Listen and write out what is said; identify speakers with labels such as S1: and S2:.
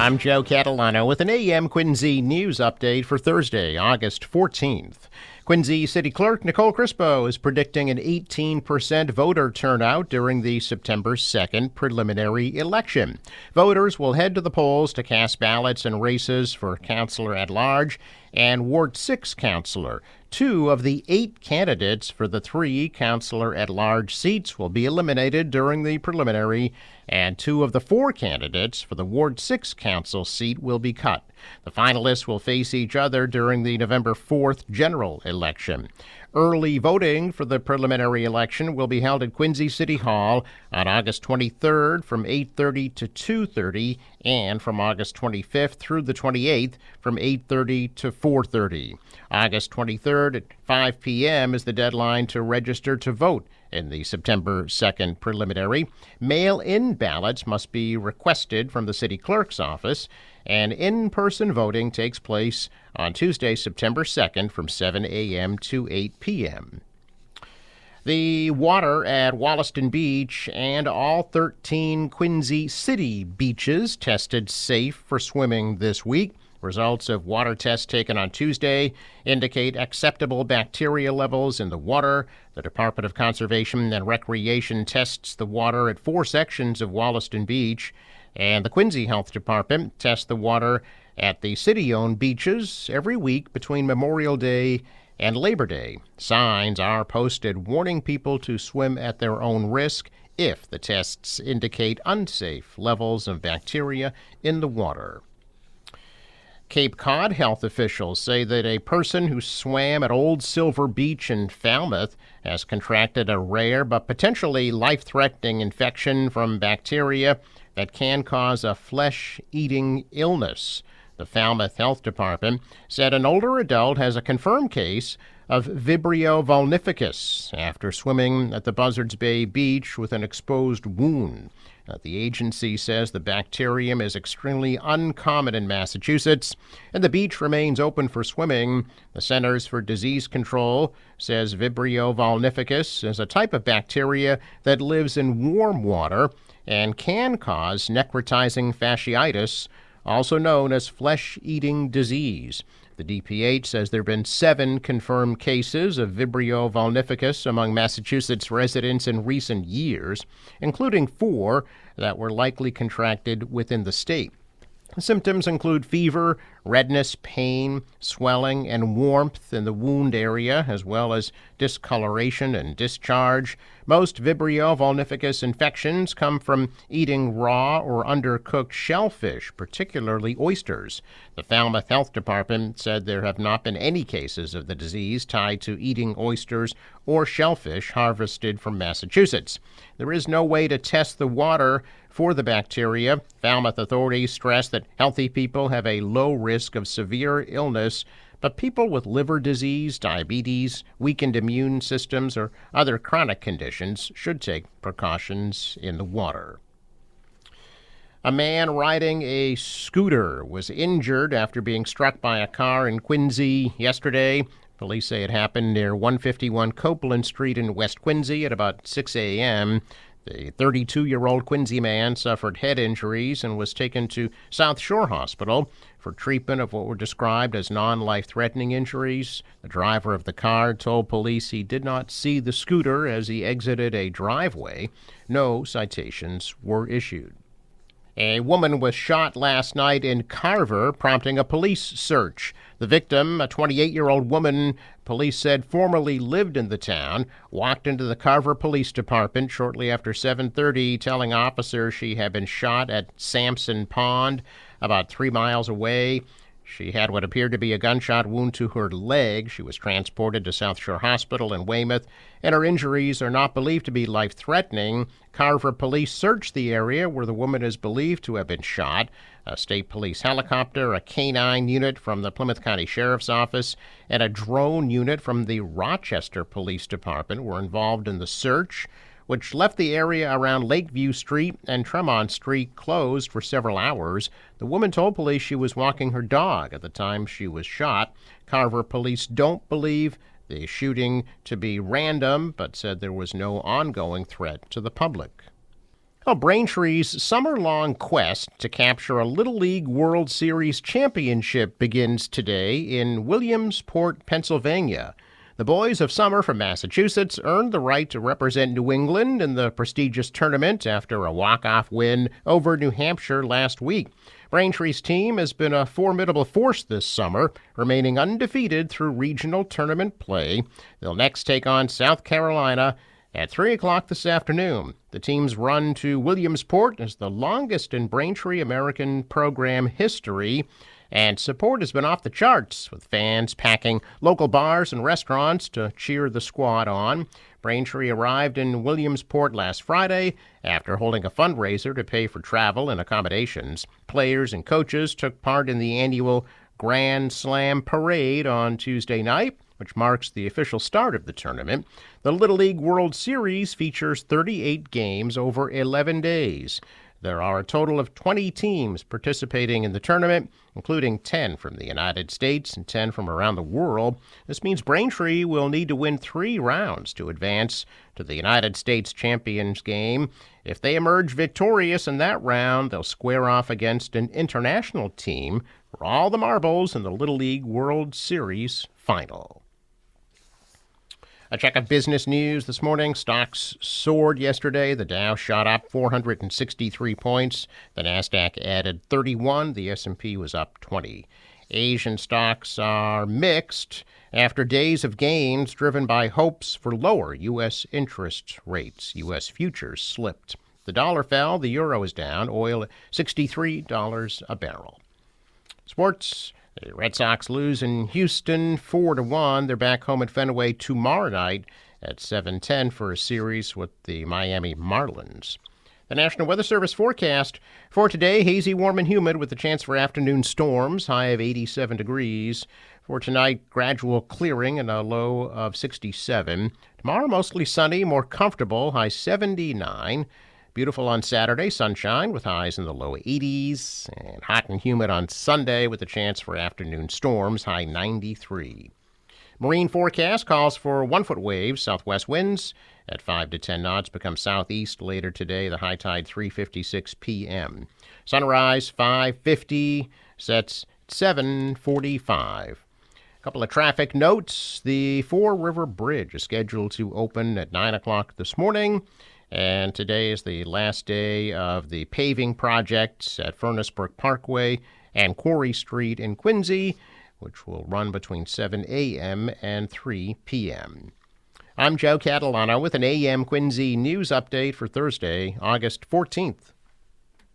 S1: I'm Joe Catalano with an AM Quincy news update for Thursday, August 14th. Quincy City Clerk Nicole Crispo is predicting an 18% voter turnout during the September 2nd preliminary election. Voters will head to the polls to cast ballots in races for Councilor at Large and Ward 6 Councilor. 2 of the 8 candidates for the 3 Councilor at Large seats will be eliminated during the preliminary, and 2 of the 4 candidates for the Ward 6 Council seat will be cut. The finalists will face each other during the November 4th general election. Early voting for the preliminary election will be held at Quincy City Hall on August 23rd from 8:30 to 2:30 and from August 25th through the 28th from 8:30 to 4:30. August 23rd at 5 p.m. is the deadline to register to vote in the September 2nd preliminary. Mail-in ballots must be requested from the city clerk's office, and in-person voting takes place on Tuesday, September 2nd from 7 a.m. to 8 p.m. The water at Wollaston Beach and all 13 Quincy City beaches tested safe for swimming this week. Results of water tests taken on Tuesday indicate acceptable bacteria levels in the water. The Department of Conservation and Recreation tests the water at 4 sections of Wollaston Beach, and the Quincy Health Department tests the water at the city-owned beaches every week between Memorial Day and Labor Day. Signs are posted warning people to swim at their own risk if the tests indicate unsafe levels of bacteria in the water. Cape Cod health officials say that a person who swam at Old Silver Beach in Falmouth has contracted a rare but potentially life-threatening infection from bacteria that can cause a flesh-eating illness. The Falmouth Health Department said an older adult has a confirmed case of Vibrio vulnificus after swimming at the Buzzards Bay Beach with an exposed wound. The agency says the bacterium is extremely uncommon in Massachusetts, and the beach remains open for swimming. The Centers for Disease Control says Vibrio vulnificus is a type of bacteria that lives in warm water and can cause necrotizing fasciitis, also known as flesh-eating disease. The DPH says there have been 7 confirmed cases of Vibrio vulnificus among Massachusetts residents in recent years, including 4 that were likely contracted within the state. Symptoms include fever, redness, pain, swelling, and warmth in the wound area, as well as discoloration and discharge. Most Vibrio vulnificus infections come from eating raw or undercooked shellfish, particularly oysters. The Falmouth Health Department said there have not been any cases of the disease tied to eating oysters or shellfish harvested from Massachusetts. There is no way to test the water for the bacteria. Falmouth authorities stress that healthy people have a low risk of severe illness, but people with liver disease, diabetes, weakened immune systems, or other chronic conditions should take precautions in the water. A man riding a scooter was injured after being struck by a car in Quincy yesterday. Police say it happened near 151 Copeland Street in West Quincy at about 6 a.m. The 32-year-old Quincy man suffered head injuries and was taken to South Shore Hospital for treatment of what were described as non-life-threatening injuries. The driver of the car told police he did not see the scooter as he exited a driveway. No citations were issued. A woman was shot last night in Carver, prompting a police search. The victim, a 28-year-old woman, police said formerly lived in the town, walked into the Carver Police Department shortly after 7:30, telling officers she had been shot at Sampson Pond, about 3 miles away. She had what appeared to be a gunshot wound to her leg. She was transported to South Shore Hospital in Weymouth, and her injuries are not believed to be life-threatening. Carver police searched the area where the woman is believed to have been shot. A state police helicopter, a canine unit from the Plymouth County Sheriff's Office, and a drone unit from the Rochester Police Department were involved in the search, which left the area around Lakeview Street and Tremont Street closed for several hours. The woman told police she was walking her dog at the time she was shot. Carver police don't believe the shooting to be random, but said there was no ongoing threat to the public. Well, Braintree's summer-long quest to capture a Little League World Series championship begins today in Williamsport, Pennsylvania. The boys of summer from Massachusetts earned the right to represent New England in the prestigious tournament after a walk-off win over New Hampshire last week. Braintree's team has been a formidable force this summer, remaining undefeated through regional tournament play. They'll next take on South Carolina at 3 o'clock this afternoon. The team's run to Williamsport is the longest in Braintree American program history, and support has been off the charts, with fans packing local bars and restaurants to cheer the squad on. Braintree arrived in Williamsport last Friday after holding a fundraiser to pay for travel and accommodations. Players and coaches took part in the annual Grand Slam Parade on Tuesday night, which marks the official start of the tournament. The Little League World Series features 38 games over 11 days. There are a total of 20 teams participating in the tournament, including 10 from the United States and 10 from around the world. This means Braintree will need to win 3 rounds to advance to the United States Champions game. If they emerge victorious in that round, they'll square off against an international team for all the marbles in the Little League World Series final. A check of business news this morning. Stocks soared yesterday. The Dow shot up 463 points. The Nasdaq added 31. The S&P was up 20. Asian stocks are mixed after days of gains driven by hopes for lower U.S. interest rates. U.S. futures slipped. The dollar fell. The euro is down. Oil at $63 a barrel. Sports. The Red Sox lose in Houston 4-1. They're back home at Fenway tomorrow night at 7:10 for a series with the Miami Marlins. The National Weather Service forecast for today: hazy, warm, and humid with a chance for afternoon storms, high of 87 degrees. For tonight, gradual clearing and a low of 67. Tomorrow, mostly sunny, more comfortable, high 79. Beautiful on Saturday, sunshine with highs in the low 80s, and hot and humid on Sunday with a chance for afternoon storms, high 93. Marine forecast calls for 1-foot waves, southwest winds at 5 to 10 knots, become southeast later today, the high tide 3:56 p.m. Sunrise 5:50, sets 7:45. A couple of traffic notes. The Fore River Bridge is scheduled to open at 9 o'clock this morning. And today is the last day of the paving projects at Furnace Brook Parkway and Quarry Street in Quincy, which will run between 7 a.m. and 3 p.m. I'm Joe Catalano with an AM Quincy news update for Thursday, August 14th.